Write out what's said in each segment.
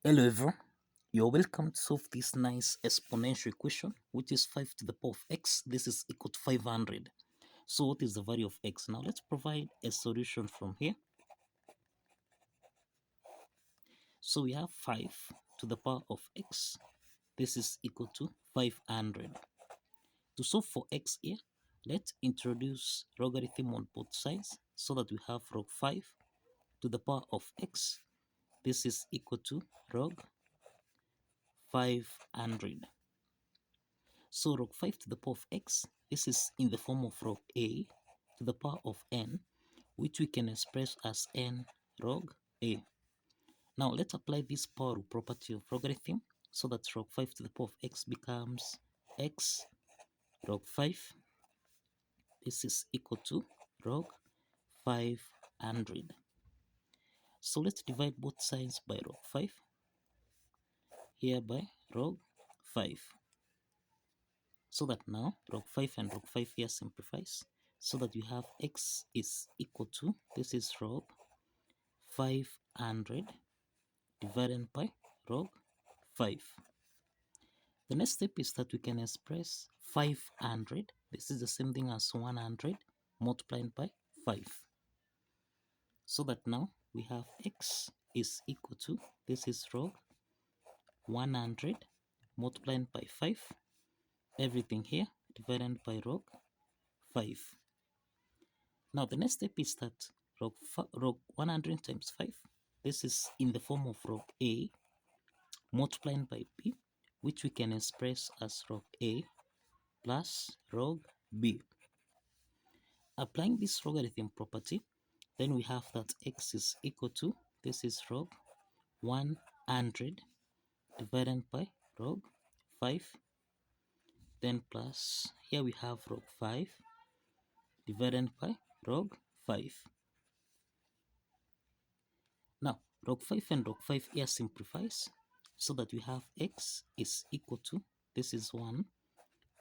Hello everyone, you're welcome to solve this nice exponential equation which is 5 to the power of x. This is equal to 500. So what is the value of x? Now let's provide a solution from here. So we have 5 to the power of x. This is equal to 500. To solve for x here, let's introduce logarithm on both sides so that we have log 5 to the power of x. This is equal to log 500. So log 5 to the power of x, this is in the form of log a to the power of n, which we can express as n log a. Now let's apply this power rule property of logarithm so that log 5 to the power of x becomes x log 5. This is equal to log 500. So let's divide both sides by log 5, here by log 5. So that now log 5 and log 5 here simplifies so that you have x is equal to, this is log 500 divided by log 5. The next step is that we can express 500, this is the same thing as 100 multiplied by 5. So that now we have x is equal to, this is log 100 multiplied by 5, everything here divided by log 5. Now the next step is that log 100 times 5, this is in the form of log a multiplied by b, which we can express as log a plus log b. Applying this logarithm property, then we have that x is equal to, this is log 100 divided by log 5, then plus, here we have log 5 divided by log 5. Now, log 5 and log 5 here simplifies so that we have x is equal to, this is 1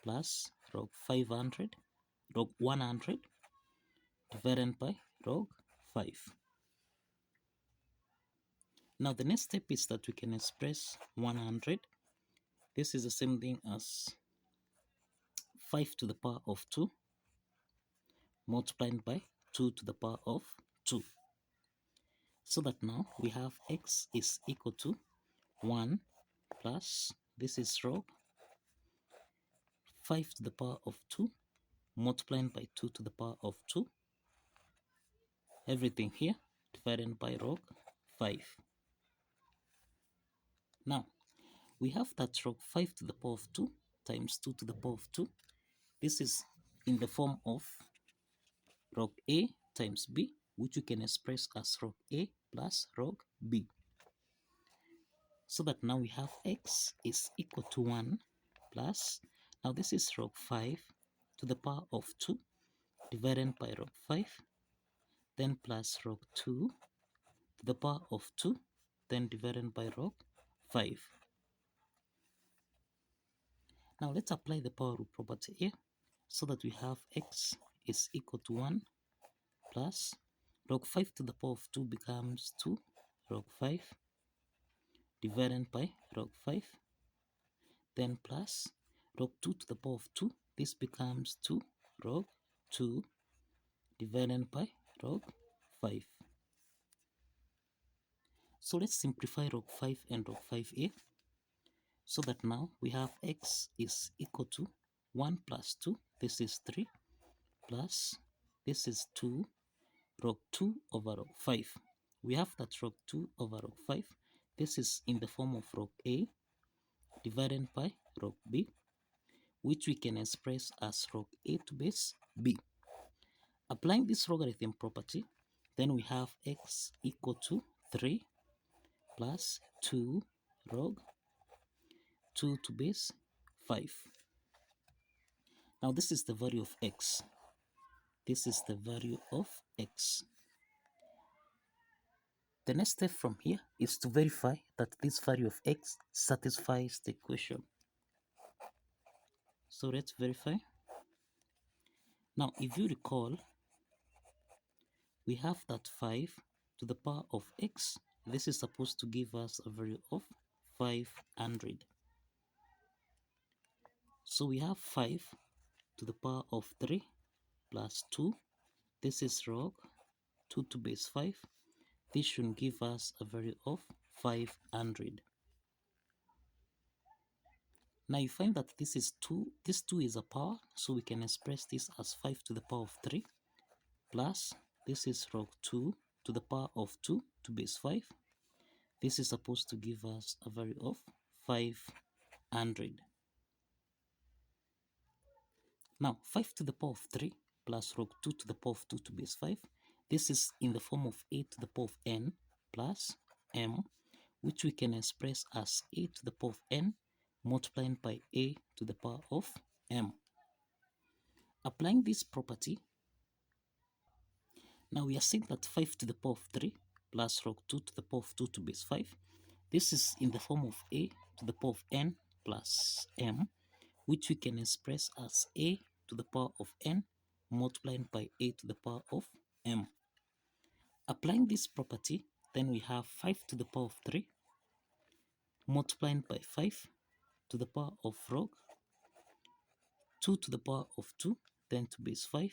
plus log 500, log 100 divided by log 5. Now, the next step is that we can express 100. This is the same thing as 5 to the power of 2 multiplied by 2 to the power of 2. So that now we have x is equal to 1 plus, this is log 5 to the power of 2 multiplied by 2 to the power of 2, everything here divided by log 5. Now we have that log 5 to the power of 2 times 2 to the power of 2, this is in the form of log a times b, which we can express as log a plus log b. So that now we have x is equal to 1 plus, now this is log 5 to the power of 2 divided by log 5, then plus log 2 to the power of 2, then divided by log 5. Now let's apply the power rule property here so that we have x is equal to 1 plus log 5 to the power of 2 becomes 2 log 5 divided by log 5, then plus log 2 to the power of 2, this becomes 2 log 2 divided by log 5. So let's simplify log 5 and log 5 here so that now we have x is equal to 1 plus 2, this is 3, plus this is 2 log 2 over log 5. We have that log 2 over log 5, this is in the form of log a divided by log b, which we can express as log a to base b. Applying this logarithm property, then we have x equal to 3 plus 2 log 2 to base 5. Now this is the value of x. This is the value of x. The next step from here is to verify that this value of x satisfies the equation. So let's verify. Now if you recall, we have that 5 to the power of x This is supposed to give us a value of 500. So we have 5 to the power of 3 plus 2. This is log 2 to base 5. This should give us a value of 500. Now you find that this is 2. This 2 is a power, so we can express this as 5 to the power of 3 plus this is log 2 to the power of 2 to base 5. This is supposed to give us a value of 500. Now 5 to the power of 3 plus log 2 to the power of 2 to base 5. This is in the form of a to the power of n plus m, which we can express as a to the power of n multiplied by a to the power of m. Applying this property, now we are saying that 5 to the power of 3 plus log 2 to the power of 2 to base 5. This is in the form of a to the power of n plus m, which we can express as a to the power of n multiplied by a to the power of m. Applying this property, then we have 5 to the power of 3 multiplied by 5 to the power of log 2 to the power of 2, then to base 5.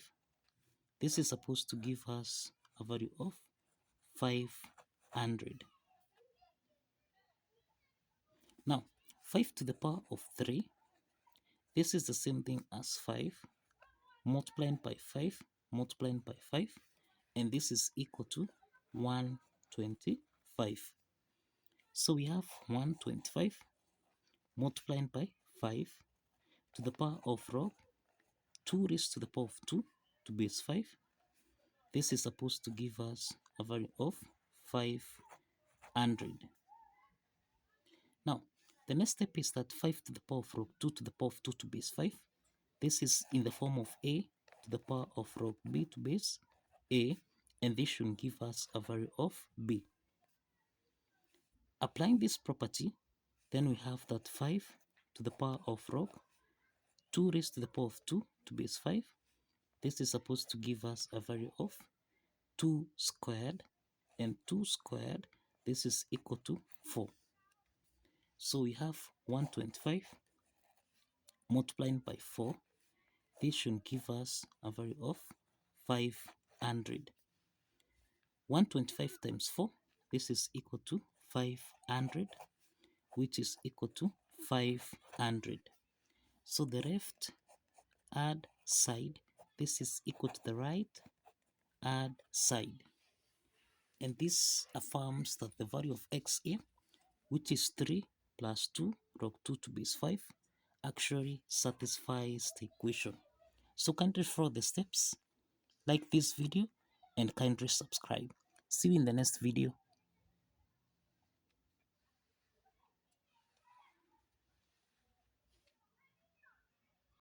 This is supposed to give us a value of 500. Now, 5 to the power of 3, this is the same thing as 5 multiplied by 5 multiplied by 5, and this is equal to 125. So we have 125 multiplied by 5 to the power of log 2 raised to the power of 2 to base 5. This is supposed to give us a value of 500. Now, the next step is that 5 to the power of log 2 to the power of 2 to base 5. This is in the form of a to the power of log b to base a, and this should give us a value of b. Applying this property, then we have that 5 to the power of log 2 raised to the power of 2 to base 5. This is supposed to give us a value of 2 squared, and 2 squared, this is equal to 4. So we have 125 multiplied by 4. This should give us a value of 500. 125 times 4, this is equal to 500, which is equal to 500. So the left hand side, this is equal to the right hand side. And this affirms that the value of x here, which is 3 plus 2 log 2 to base 5, actually satisfies the equation. So kindly follow the steps, like this video, and kindly subscribe. See you in the next video.